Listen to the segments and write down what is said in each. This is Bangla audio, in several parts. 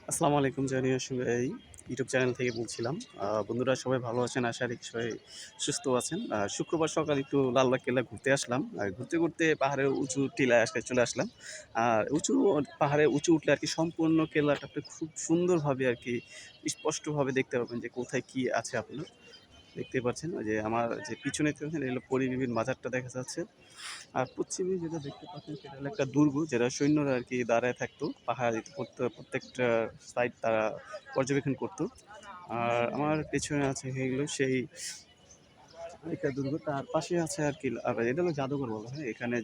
আসসালামু আলাইকুম জানিয়ে এই ইউটিউব চ্যানেল থেকে বলছিলাম। বন্ধুরা সবাই ভালো আছেন, আশা রাখি সবাই সুস্থ আছেন। শুক্রবার সকাল একটু লালবাগ কেল্লা ঘুরতে আসলাম। ঘুরতে, ঘুরতে পাহাড়ের উঁচু টিলায় চলে আসলাম। আর পাহাড়ে উঁচু উঠলে আরকি সম্পূর্ণ কেল্লাটা আপনি খুব সুন্দরভাবে আরকি স্পষ্টভাবে দেখতে পাবেন যে কোথায় কি আছে আপনার। দেখতেই পাচ্ছেন ওই যে আমার যে পিছনে দেখতেছেন এগুলো পরিবিবির মাজারটা দেখা যাচ্ছে। আর পশ্চিমে যেটা দেখতে পাচ্ছেন সেটা হলো একটা দুর্গ, যেটা সৈন্যরা আরকি দাঁড়ায় থাকতো। পাহাড়ে প্রত্যেকটা সাইড তারা পর্যবেক্ষণ করতো। আর আমার পেছনে আছে এগুলো সেই একটা দুর্গ। তার পাশে আছে আরকি এটা হলো জাদুঘর বলা হয়। এখানে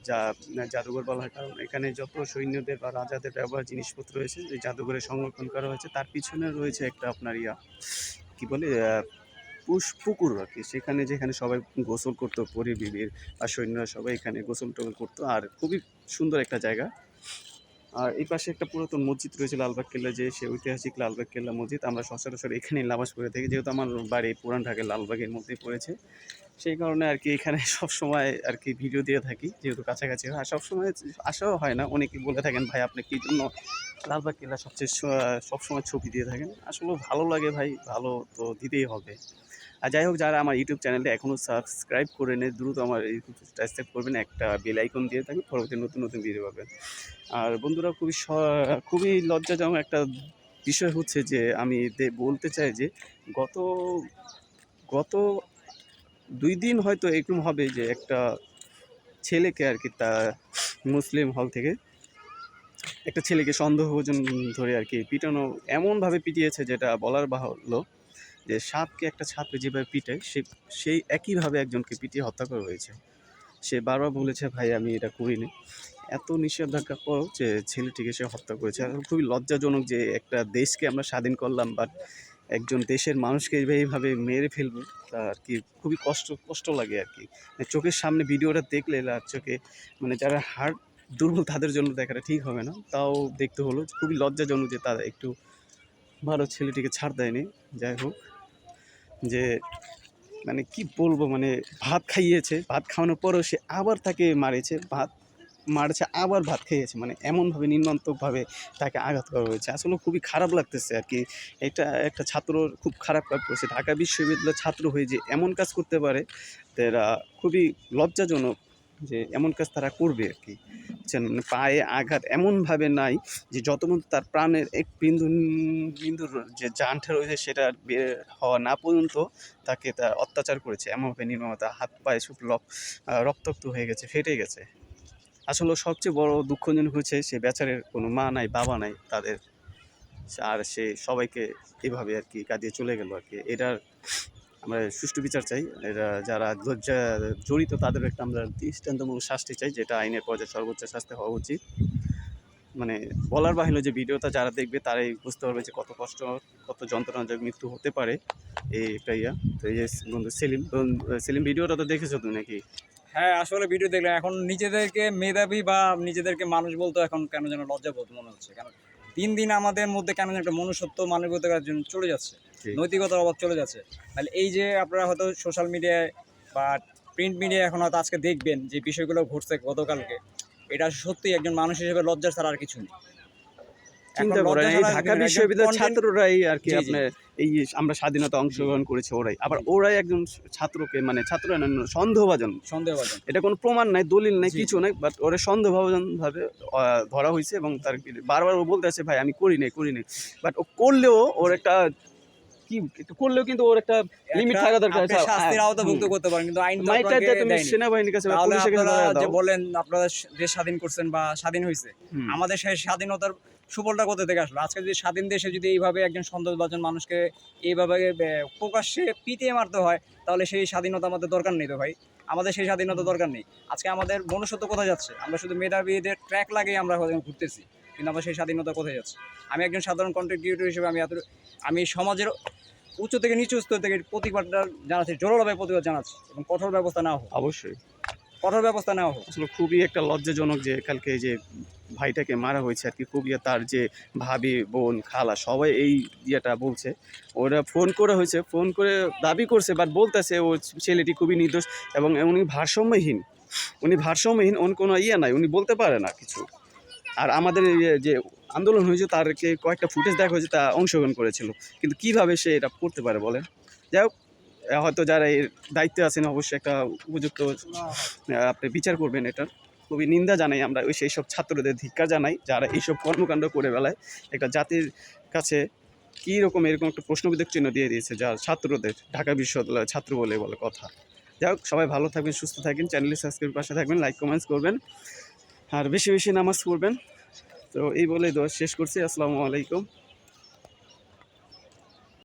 জাদুঘর বলা হয় কারণ এখানে যত সৈন্যদের বা রাজাদের ব্যবহার জিনিসপত্র রয়েছে এই জাদুঘরে সংরক্ষণ করা হয়েছে। তার পিছনে রয়েছে একটা আপনার কি বলে পুকুর আরকি। যেখানে সবাই গোসল করতো, পরি-বিবির আর সৈন্যরা সবাই এখানে গোসল-টোসল করতো। আর খুবই সুন্দর একটা জায়গা। আর এই পাশে একটা পুরাতন মসজিদ রয়েছে লালবাগ কেল্লা, যে সে ঐতিহাসিক লালবাগ কেল্লা মসজিদ। আমরা সচরাচর এখানেই নামাজ পড়ে থাকি। যেহেতু আমার বাড়ি পুরান ঢাকার লালবাগের মধ্যেই পড়েছে। সেই কারণে আরকি এখানে সবসময় আরকি ভিডিও দিয়ে থাকি। যেহেতু কাছাকাছি হয়। আর সবসময় আসাও হয় না। অনেকেই বলে থাকেন, "ভাই আপনি কি জন্য লালবাগ কেল্লা সবসময় ছবি দিয়ে থাকেন?" আসলেও ভালো লাগে ভাই, ভালো তো দিতেই হবে। আর যাই হোক, যারা আমার ইউটিউব চ্যানেলটা এখনও সাবস্ক্রাইব করে নেই, দ্রুত আমার ইউটিউব সাবস্ক্রাইব করবেন, একটা বেল আইকন দিয়ে থাকবেন, পরবর্তী নতুন নতুন ভিডিও পাবেন। আর বন্ধুরা খুবই লজ্জাজনক একটা বিষয় হচ্ছে যে আমি বলতে চাই যে গত গত ২ দিন হয়তো এরকম হবে যে একটা ছেলেকে আরকি মুসলিম হল থেকে একটা ছেলেকে সন্দেহভাজন ধরে আরকি পিটানো, এমনভাবে পিটিয়েছে যেটা বলার বাহুল্য। যে সাপকে একটা ছাত্র যেভাবে পিটায় সেই একইভাবে একজনকে পিটিয়ে হত্যা করা হয়েছে। সে বারবার বলেছে, "ভাই আমি এটা করিনি।" এত নিষেধাজ্ঞার পরও যে ছেলেটিকে সে হত্যা করেছে। আর খুবই লজ্জাজনক যে একটা দেশকে আমরা স্বাধীন করলাম, বাট একজন দেশের মানুষকে এইভাবে মেরে ফেলবো, তা আরকি খুবই কষ্ট লাগে আরকি। চোখের সামনে ভিডিওটা দেখলে চোখে মানে যারা হার্ট দুর্বল তাদের জন্য দেখাটা ঠিক হবে না। তাও দেখতে হলো। খুবই লজ্জাজনক যে তারা একটু ভালো ছেলেটিকে ছাড় দেয়নি। যাই হোক, যে মানে কি বলবো, মানে ভাত খাইয়েছে, ভাত খাওয়ানোর পরেও সে আবার তাকে মারছে, আবার ভাত খাইয়েছে। মানে এমনভাবে নির্মমভাবে তাকে আঘাত করা হয়েছে। আসলে খুবই খারাপ লাগতেছে আরকি। এটা একটা ছাত্রর খুব খারাপ কাজ করেছে। ঢাকা বিশ্ববিদ্যালয়ের ছাত্র হয়ে যে এমন কাজ করতে পারে, তো এরা খুবই লজ্জাজনক যে এমন কাজ তারা করবে আরকি। বুঝছেন? মানে পায়ে আঘাত এমনভাবে নাই যে যতক্ষণ তার প্রাণের এক বিন্দুর যে জানটা রয়েছে সেটা বের হওয়া না পর্যন্ত তাকে অত্যাচার করেছে। এমনভাবে নির্মমতা, হাত পায়ে সব রক্তাক্ত হয়ে গেছে, ফেটে গেছে। আসলে সবচেয়ে বড় দুঃখজনক হচ্ছে সে বেচারার কোনো মা নাই, বাবা নাই তাদের। আর সে সবাইকে এভাবে আরকি কাঁদিয়ে চলে গেল আরকি। এটার আমরা সুষ্ঠু বিচার চাই। এরা যারা জড়িত তাদেরও একটা আমরা দৃষ্টান্তমূলক শাস্তি চাই, যেটা আইনের পর্যায়ে সর্বোচ্চ শাস্তি হওয়া উচিত। মানে বলার বাহিরে যে ভিডিওটা যারা দেখবে তারাই বুঝতে পারবে যে কত কষ্ট, কত যন্ত্রণাদায়ক মৃত্যু হতে পারে এই একটা ইয়া। তো এই যে বন্ধু সেলিম ভিডিওটা তো দেখেছো তুমি নাকি? হ্যাঁ, আসলে ভিডিও দেখলাম। এখন নিজেদেরকে মেধাবী বা নিজেদেরকে মানুষ বলতেও এখন কেন যেন লজ্জাবোধ মনে হচ্ছে। কারণ দিন, দিন আমাদের মধ্যে কেন যেন একটা মনুষ্যত্ব, মানবিকতার জন্য চলে যাচ্ছে। ঠিক। নৈতিকতার অভাব চলে যাচ্ছে। তাহলে এই যে আপনারা হয়তো সোশ্যাল মিডিয়ায় বা প্রিন্ট মিডিয়ায় এখন হয়তো আজকে দেখবেন যে বিষয়গুলো ঘটছে গতকালকে। এটা সত্যিই একজন মানুষ হিসেবে লজ্জা ছাড়া আর কিছু নেই। এখন চিন্তা করেন লজ্জা এই ছাড়া আর ঢাকা কিছু নেই। একজন বিশ্ববিদ্যালয়ের কনটেন্ট ছাত্ররাই আরকি জি, জি, আপনার এই যে আমরা স্বাধীনতা জি, অংশগ্রহণ করেছে ওরাই। আবার জি, ওরাই একজন ছাত্রকে, মানে ছাত্র না, সন্দেহভাজন। সন্দেহভাজন। এটা কোনো প্রমাণ নাই, দলিল নাই, জি, কিছু জি। নাই। বাট ওরে সন্দেহভাজনভাবে ধরা হইছে এবং তার বারবার ও বলতেছে, "ভাই আমি করি নাই।" বাট ও করলেও ওর জি। একটা করলেও কিন্তু ওর একটা লিমিট একটা থাকা দরকার। আপনি শাস্তির হুম। আওতাভুক্ত করতে পারেন। কিন্তু আইন তো আপনাকে মাইরটাইতে তুমি দেয়নি। সেনাবাহিনীর কাছে বা তাহলে পুলিশের কাছে আপনারা ধরায় যে দাও। বললেন আপনারা দেশ স্বাধীন করছেন বা স্বাধীন হইছে। হুম। আমাদের সেই স্বাধীনতার সুফলটা কোথা থেকে আসলো? আজকে যদি স্বাধীন দেশে যদি এইভাবে একজন সন্দেহভাজন মানুষকে এইভাবে প্রকাশ্যে পিটিয়ে মারতে হয়, তাহলে সেই স্বাধীনতা আমাদের দরকার নেই তো ভাই। আমাদের সেই স্বাধীনতা দরকার নেই। আজকে আমাদের মনুষ্যত্ব কোথায় যাচ্ছে? আমরা শুধু মেধাবীদের ট্র্যাক লাগিয়ে আমরা ঘুরতেছি। কিন্তু আমার সেই স্বাধীনতা কোথায় যাচ্ছে? আমি একজন সাধারণ কনটেন্ট ক্রিয়েটর হিসেবে আমি সমাজের উঁচু থেকে নিচু স্তর থেকে প্রতিবাদটা জানাচ্ছি, জোরালোভাবে প্রতিবাদ জানাচ্ছি এবং কঠোর ব্যবস্থা নেওয়া হোক। অবশ্যই। কঠোর ব্যবস্থা নেওয়া হোক। আসলে খুবই একটা লজ্জাজনক যে কালকে যে ভাইটাকে মারা হয়েছে আরকি। খুবই তার যে ভাবি, বোন, খালা সবাই এই ইয়েটা বলছে। ওরা ফোন করা হয়েছে, ফোন করে দাবি করছে, বাট বলতেছে ও ছেলেটি খুবই নির্দোষ এবং উনি ভারসাম্যহীন। উনি কোনো ইয়ে নাই, উনি বলতে পারে না কিছু। আর আমাদের এই যে আন্দোলন হয়েছে তারকে কয়েকটা ফুটেজ দেখা হয়েছে তা অংশগ্রহণ করেছিল, কিন্তু কিভাবে সে এটা করতে পারে বলেন? যাই হোক, হয়তো যারা এর দায়িত্বে আছেন অবশ্যই একটা উপযুক্ত আপনি বিচার করবেন এটার। খুবই নিন্দা জানাই আমরা ওই সেই সব ছাত্রদের, ধিক্কার জানাই যারা এইসব কর্মকাণ্ড করে বেলায় একটা জাতির কাছে কী রকম এরকম একটা প্রশ্নবোধক চিহ্ন দিয়ে দিয়েছে যা ছাত্রদের, ঢাকা বিশ্ববিদ্যালয়ের ছাত্র বলে বলে কথা। যাই হোক, সবাই ভালো থাকবেন, সুস্থ থাকবেন, চ্যানেলে সাবস্ক্রাইব পাশে থাকবেন, লাইক কমেন্টস করবেন আর বেশি বেশি নামাজ পড়বেন। তো এই বলে দোয়া শেষ করছি। আসসালামু আলাইকুম।